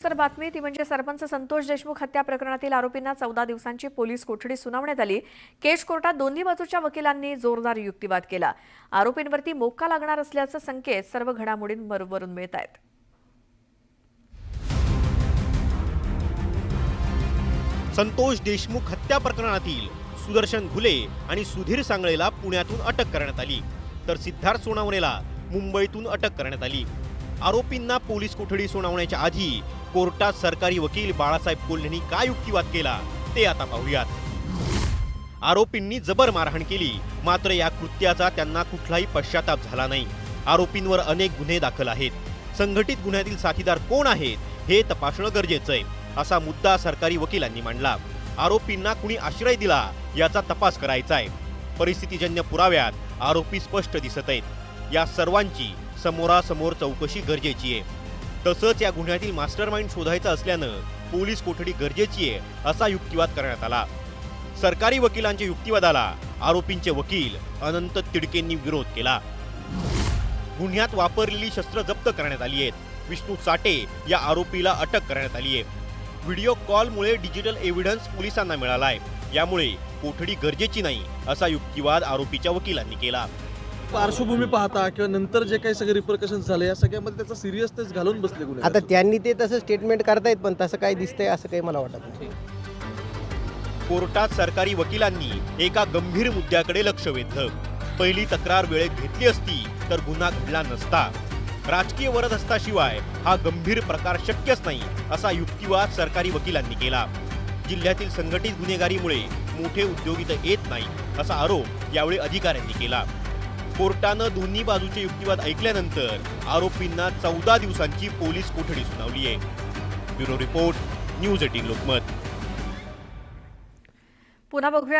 तर बातमी ती म्हणजे सरपंच संतोष देशमुख हत्या प्रकरणातील आरोपींना 14 दिवसांची पोलीस कोठडी सुनावण्यात आली। केश कोर्टात दोन्ही बाजूच्या वकिलांनी जोरदार युक्तिवाद केला। आरोपींवरती मोक्का लागणार असल्याचे संकेत सर्व घडामोडींवरून मिळत आहेत। संतोष देशमुख हत्या प्रकरणातील सुदर्शन घुले आणि सुधीर सांगळेला पुण्यातून अटक करण्यात आली, तर सिद्धार्थ सोनावणेला मुंबईतून अटक करण्यात आली। आरोपींना पोलीस कोठडी सुनावण्याच्या आधी कोर्टात सरकारी वकील बाळासाहेब कोल्हेंनी काय युक्तिवाद केला ते आता पाहूयात। आरोपींनी जबर मारहाण केली, मात्र या कृत्याचा त्यांना कुठलाही पश्चाताप झाला नाही। आरोपींवर अनेक गुन्हे दाखल आहेत। संघटित गुन्ह्यातील साथीदार कोण आहेत हे तपासणं गरजेचं आहे, असा मुद्दा सरकारी वकिलांनी मांडला। आरोपींना कुणी आश्रय दिला याचा तपास करायचा आहे। परिस्थितीजन्य पुराव्यात आरोपी स्पष्ट दिसत आहेत। या सर्वांची समोरासमोर चौकशी गरजेची आहे। तसंच या गुन्ह्यातील मास्टरमाइंड शोधायचा असल्यानं पोलीस कोठडी गरजेची आहे, असा युक्तिवाद करण्यात आला। सरकारी वकिलांच्या युक्तिवादाला आरोपींचे वकील अनंत तिडकेंनी विरोध केला। गुन्ह्यात वापरलेली शस्त्र जप्त करण्यात आली आहेत। विष्णू चाटे या आरोपीला अटक करण्यात आली आहे। व्हिडिओ कॉलमुळे डिजिटल एव्हिडन्स पोलिसांना मिळाला आहे, यामुळे कोठडी गरजेची नाही, असा युक्तिवाद आरोपीच्या वकिलांनी केला। पार्श्वभूमी पाहता किंवा नंतर जे काही सगळे रिपरकशन्स झाले या सगळ्यामध्ये त्याचा सिरियसनेस घालून बसले गुन्हे। आता त्यांनी ते तसं स्टेटमेंट करतायत, पण तसं काय दिसतंय असं काही मला वाटत नाही। कोर्टात सरकारी वकिलांनी एका गंभीर मुद्द्याकडे लक्ष वेधलं। पहिली तक्रार वेळेत घेतली असती तर गुन्हा घडला नसता। राजकीय वरदहस्ताशिवाय हा गंभीर प्रकार शक्यच नाही, असा युक्तिवाद सरकारी वकिलांनी केला। जिल्ह्यातील संघटित गुन्हेगारीमुळे मोठे उद्योग इथं येत नाही, असा आरोप यावेळी अधिकाऱ्यांनी केला। कोर्टानं दोन्ही बाजूचे युक्तिवाद ऐकल्यानंतर आरोपींना 14 दिवसांची पोलीस कोठडी सुनावली आहे। Bureau report, news 18 Lokmat. पुन्हा बघूया